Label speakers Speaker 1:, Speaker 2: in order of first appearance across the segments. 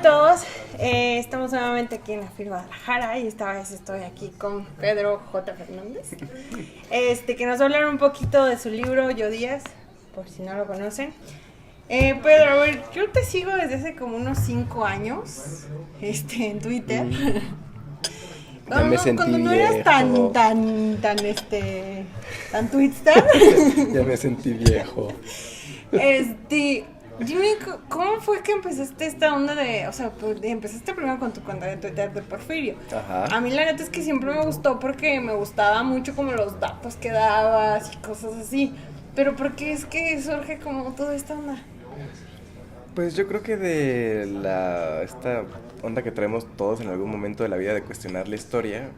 Speaker 1: a todos, estamos nuevamente aquí en la FIL Guadalajara y esta vez estoy aquí con Pedro J. Fernández, que nos va a hablar un poquito de su libro Yo Díaz, por si no lo conocen. Pedro, a ver, yo te sigo desde hace como unos 5 años, en Twitter. Cuando no eras tan twitstar.
Speaker 2: Ya me sentí viejo.
Speaker 1: Dime, ¿cómo fue que empezaste esta onda de, empezaste primero con tu cuenta de Twitter de Porfirio?
Speaker 2: Ajá.
Speaker 1: A mí la neta es que siempre me gustó porque me gustaba mucho como los datos que dabas y cosas así. Pero ¿por qué es que surge como toda esta onda?
Speaker 2: Pues yo creo que de esta onda que traemos todos en algún momento de la vida de cuestionar la historia,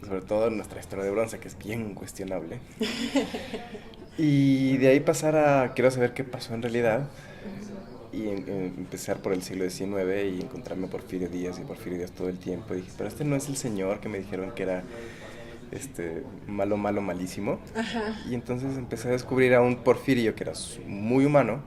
Speaker 2: sobre todo nuestra historia de bronce, que es bien cuestionable. Y de ahí pasar a quiero saber qué pasó en realidad y empezar por el siglo XIX y encontrarme Porfirio Díaz todo el tiempo. Y dije, pero este no es el señor que me dijeron que era malo, malísimo.
Speaker 1: Ajá.
Speaker 2: Y entonces empecé a descubrir a un Porfirio que era muy humano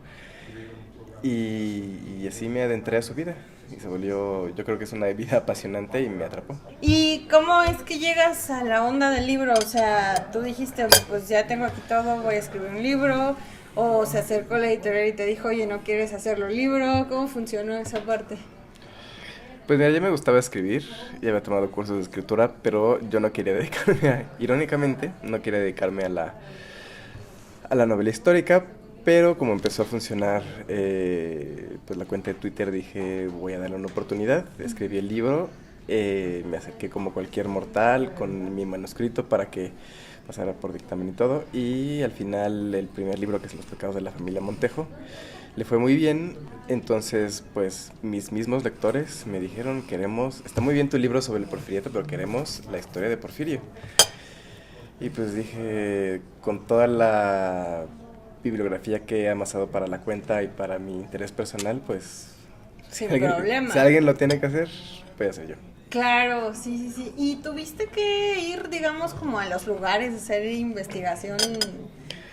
Speaker 2: y así me adentré a su vida. Y se volvió, yo creo que es una vida apasionante y me atrapó.
Speaker 1: ¿Y cómo es que llegas a la onda del libro? O sea, tú dijiste, pues ya tengo aquí todo, voy a escribir un libro. O se acercó la editorial y te dijo, oye, ¿no quieres hacerlo libro? ¿Cómo funcionó esa parte?
Speaker 2: Pues mira, ya me gustaba escribir, ya había tomado cursos de escritura, pero yo no quería dedicarme irónicamente, no quería dedicarme a la novela histórica. Pero como empezó a funcionar pues la cuenta de Twitter, dije voy a darle una oportunidad. Escribí el libro, me acerqué como cualquier mortal con mi manuscrito para que pasara por dictamen y todo. Y al final el primer libro, que es Los pecados de la familia Montejo, le fue muy bien. Entonces pues mis mismos lectores me dijeron, está muy bien tu libro sobre el porfiriato, pero queremos la historia de Porfirio. Y pues dije, con toda la bibliografía que he amasado para la cuenta y para mi interés personal, pues
Speaker 1: sin problema.
Speaker 2: Si alguien lo tiene que hacer, voy a ser yo.
Speaker 1: Claro, sí. ¿Y tuviste que ir, digamos, como a los lugares, hacer investigación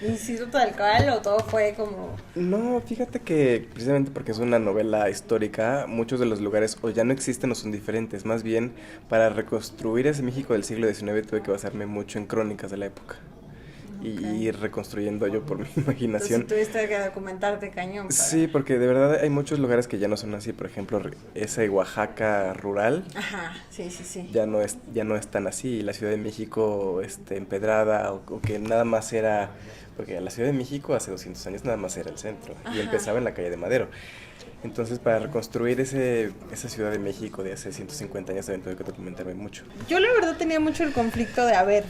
Speaker 1: Instituto del Cal, o todo fue como...?
Speaker 2: No, fíjate que precisamente porque es una novela histórica, muchos de los lugares o ya no existen o son diferentes. Más bien, para reconstruir ese México del siglo XIX tuve que basarme mucho en crónicas de la época. Y ir reconstruyendo yo por mi imaginación.
Speaker 1: Entonces tuviste que documentarte cañón.
Speaker 2: Sí, porque de verdad hay muchos lugares que ya no son así. Por ejemplo, ese Oaxaca rural.
Speaker 1: Ajá, sí.
Speaker 2: Ya no es tan así. La Ciudad de México empedrada o que nada más era... Porque la Ciudad de México hace 200 años nada más era el centro. Ajá. Y empezaba en la calle de Madero. Entonces, para reconstruir esa Ciudad de México de hace 150 años también tuve que documentarme mucho.
Speaker 1: Yo la verdad tenía mucho el conflicto de, a ver,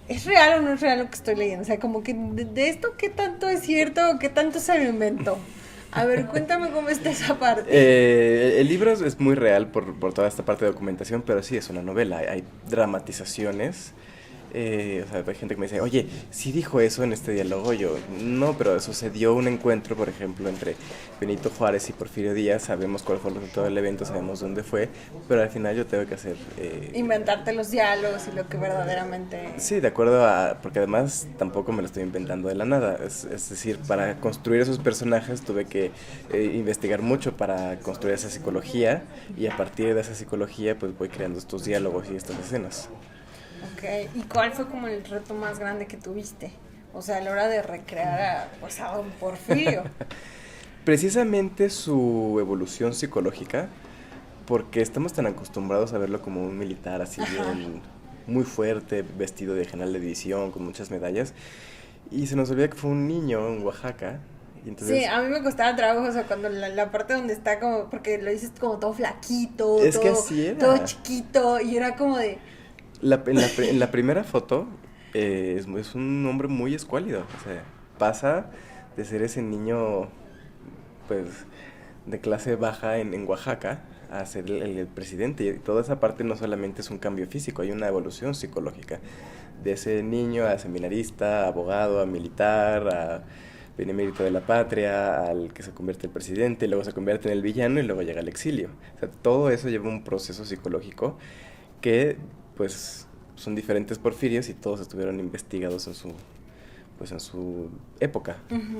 Speaker 1: ¿es real o no es real lo que estoy leyendo? O sea, como que de esto, ¿qué tanto es cierto o qué tanto se lo inventó? A ver, cuéntame cómo está esa parte.
Speaker 2: El libro es muy real por toda esta parte de documentación, pero sí es una novela. Hay dramatizaciones. Hay gente que me dice, oye, ¿sí dijo eso en este diálogo? Yo, no, pero sucedió un encuentro, por ejemplo, entre Benito Juárez y Porfirio Díaz. Sabemos cuál fue el resultado del evento, sabemos dónde fue, pero al final yo tengo que hacer...
Speaker 1: inventarte los diálogos y lo que verdaderamente...
Speaker 2: Sí, de acuerdo porque además tampoco me lo estoy inventando de la nada. Es decir, para construir esos personajes tuve que investigar mucho para construir esa psicología, y a partir de esa psicología pues voy creando estos diálogos y estas escenas.
Speaker 1: Ok, ¿y cuál fue como el reto más grande que tuviste? O sea, a la hora de recrear a don Porfirio.
Speaker 2: Precisamente su evolución psicológica, porque estamos tan acostumbrados a verlo como un militar así bien, muy fuerte, vestido de general de división, con muchas medallas, y se nos olvida que fue un niño en Oaxaca. Y entonces,
Speaker 1: sí, a mí me costaba trabajo, o sea, cuando la parte donde está como, porque lo dices como todo flaquito,
Speaker 2: es que así era.
Speaker 1: Todo chiquito, y era como de...
Speaker 2: En la primera foto es un hombre muy escuálido, o sea, pasa de ser ese niño pues de clase baja en Oaxaca a ser el presidente, y toda esa parte no solamente es un cambio físico, hay una evolución psicológica de ese niño a seminarista, a abogado, a militar, a benemérito de la patria, al que se convierte en presidente, y luego se convierte en el villano y luego llega al exilio. O sea, todo eso lleva un proceso psicológico que pues son diferentes Porfirios y todos estuvieron investigados en su época.
Speaker 1: Uh-huh.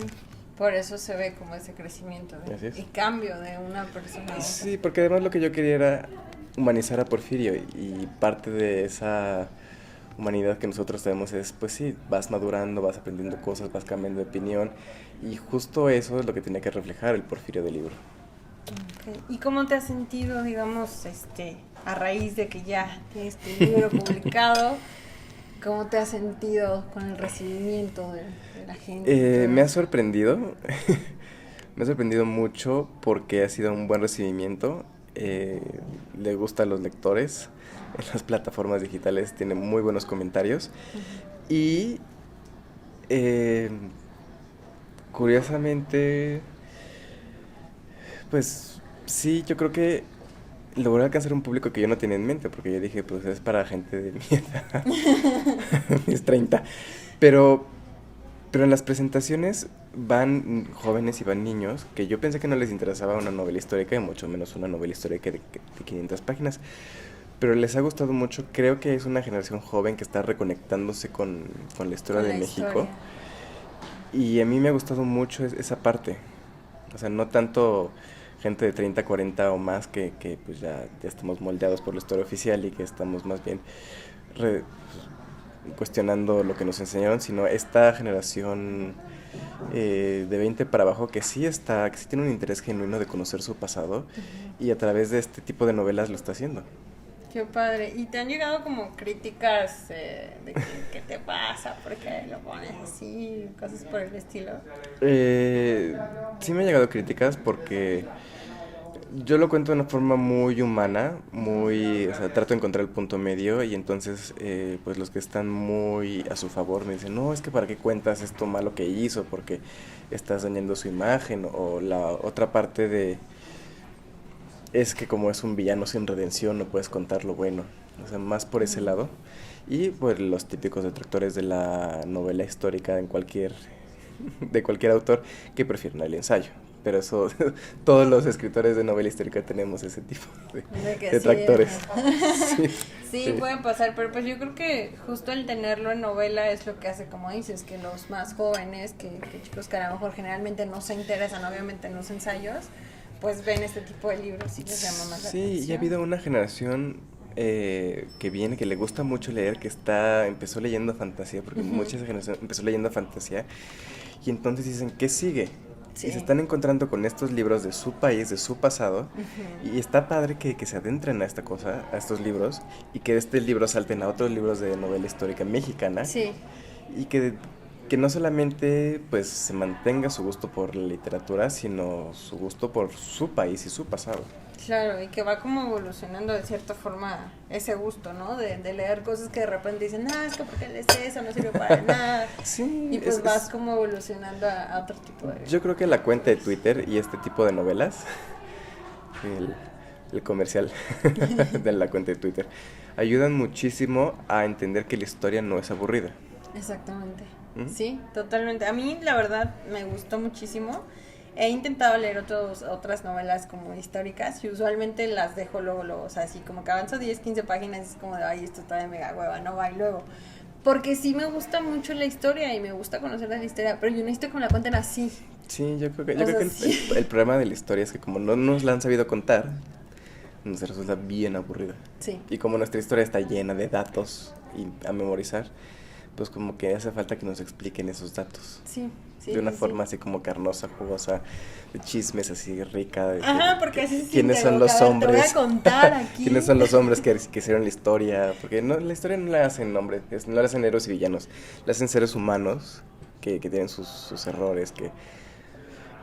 Speaker 1: Por eso se ve como ese crecimiento y cambio de una persona a otra.
Speaker 2: Sí, porque además lo que yo quería era humanizar a Porfirio y parte de esa humanidad que nosotros tenemos es, pues sí, vas madurando, vas aprendiendo cosas, vas cambiando de opinión y justo eso es lo que tiene que reflejar el Porfirio del libro.
Speaker 1: Okay. ¿Y cómo te has sentido, digamos, a raíz de que ya tienes tu libro publicado? ¿Cómo te has sentido con el recibimiento de la gente?
Speaker 2: Me ha sorprendido, me ha sorprendido mucho porque ha sido un buen recibimiento. Le gusta a los lectores en las plataformas digitales, tiene muy buenos comentarios. Uh-huh. Y curiosamente, pues sí, yo creo que logré alcanzar un público que yo no tenía en mente, porque yo dije, pues es para gente de mi edad, mis 30. Pero en las presentaciones van jóvenes y van niños que yo pensé que no les interesaba una novela histórica y mucho menos una novela histórica de 500 páginas. Pero les ha gustado mucho, creo que es una generación joven que está reconectándose con la historia de México. Y a mí me ha gustado mucho esa parte. O sea, no tanto gente de 30, 40 o más que pues ya estamos moldeados por la historia oficial y que estamos más bien cuestionando lo que nos enseñaron, sino esta generación de 20 para abajo que sí tiene un interés genuino de conocer su pasado. Uh-huh. Y a través de este tipo de novelas lo está haciendo.
Speaker 1: Qué padre. ¿Y te han llegado como críticas de qué te pasa? ¿Por qué lo pones así? Cosas por el estilo.
Speaker 2: Sí me han llegado críticas porque yo lo cuento de una forma muy humana, o sea, trato de encontrar el punto medio y entonces pues los que están muy a su favor me dicen, no, es que para qué cuentas esto malo que hizo, porque estás dañando su imagen, o la otra parte es que como es un villano sin redención no puedes contar lo bueno, o sea, más por ese lado. Y pues los típicos detractores de la novela histórica de cualquier autor que prefieren el ensayo. Pero eso, todos los escritores de novela histórica tenemos ese tipo de detractores.
Speaker 1: Sí, pueden pasar, pero pues yo creo que justo el tenerlo en novela es lo que hace, como dices, que los más jóvenes, que chicos que a lo mejor generalmente no se interesan obviamente en los ensayos, pues ven este tipo de libros y les llama más la atención.
Speaker 2: Sí, y ha habido una generación que viene, que le gusta mucho leer, que empezó leyendo fantasía, porque mucha generación empezó leyendo fantasía, y entonces dicen, ¿qué sigue? Sí. Y se están encontrando con estos libros de su país, de su pasado, y está padre que se adentren a esta cosa, a estos libros, y que de este libro salten a otros libros de novela histórica mexicana,
Speaker 1: sí.
Speaker 2: Y que no solamente pues se mantenga su gusto por la literatura, sino su gusto por su país y su pasado.
Speaker 1: Claro, y que va como evolucionando de cierta forma ese gusto, ¿no? De leer cosas que de repente dicen, es que porque lees eso, no sirve para nada.
Speaker 2: Sí.
Speaker 1: Y pues vas como evolucionando a otro tipo de...
Speaker 2: Yo creo que la cuenta de Twitter y este tipo de novelas, el comercial de la cuenta de Twitter, ayudan muchísimo a entender que la historia no es aburrida.
Speaker 1: Exactamente. Sí, totalmente. A mí, la verdad, me gustó muchísimo. He intentado leer otras novelas como históricas y usualmente las dejo luego, o sea, así como que avanzo 10, 15 páginas y es como de, ay, esto está de mega hueva, no va, y luego. Porque sí me gusta mucho la historia y me gusta conocer la historia, pero yo necesito que me la cuenten así.
Speaker 2: Sí, yo creo que el problema de la historia es que como no nos la han sabido contar, nos resulta bien aburrida.
Speaker 1: Sí.
Speaker 2: Y como nuestra historia está llena de datos a memorizar, pues como que hace falta que nos expliquen esos datos.
Speaker 1: Sí.
Speaker 2: De una forma así como carnosa, jugosa, de chismes así rica.
Speaker 1: Porque así se
Speaker 2: ¿quiénes son los hombres?
Speaker 1: Te voy a contar aquí.
Speaker 2: ¿Quiénes son los hombres que hicieron la historia? Porque la historia no la hacen hombres, no la hacen héroes y villanos. La hacen seres humanos que tienen sus errores,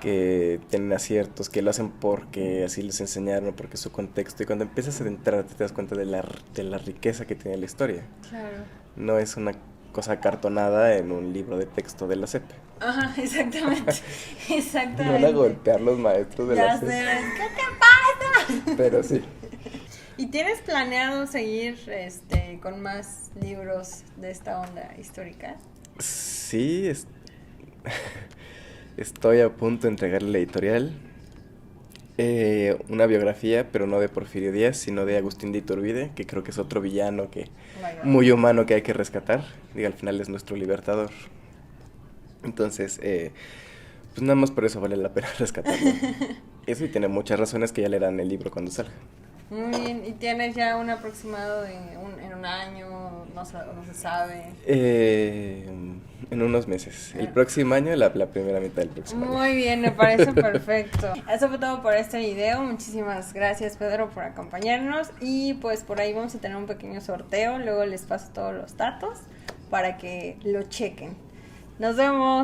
Speaker 2: que tienen aciertos, que lo hacen porque así les enseñaron, porque es su contexto. Y cuando empiezas a adentrarte te das cuenta de la riqueza que tiene la historia.
Speaker 1: Claro.
Speaker 2: No es una cosa cartonada en un libro de texto de la SEP.
Speaker 1: Ajá, exactamente.
Speaker 2: Van a golpear los maestros de la SEP.
Speaker 1: Ya sé, ¿qué te pasa?
Speaker 2: Pero sí.
Speaker 1: ¿Y tienes planeado seguir con más libros de esta onda histórica?
Speaker 2: Sí, estoy a punto de entregarle a la editorial una biografía, pero no de Porfirio Díaz, sino de Agustín de Iturbide, que creo que es otro villano muy humano que hay que rescatar. Al final es nuestro libertador. Entonces, pues nada más por eso vale la pena rescatarlo. Eso y tiene muchas razones que ya leerán el libro cuando salga.
Speaker 1: Muy bien, ¿y tienes ya un aproximado en un año? No se sabe.
Speaker 2: En unos meses. El próximo año, la primera mitad del próximo año.
Speaker 1: Muy bien, me parece perfecto. Eso fue todo por este video. Muchísimas gracias, Pedro, por acompañarnos. Y pues por ahí vamos a tener un pequeño sorteo. Luego les paso todos los datos para que lo chequen. Nos vemos.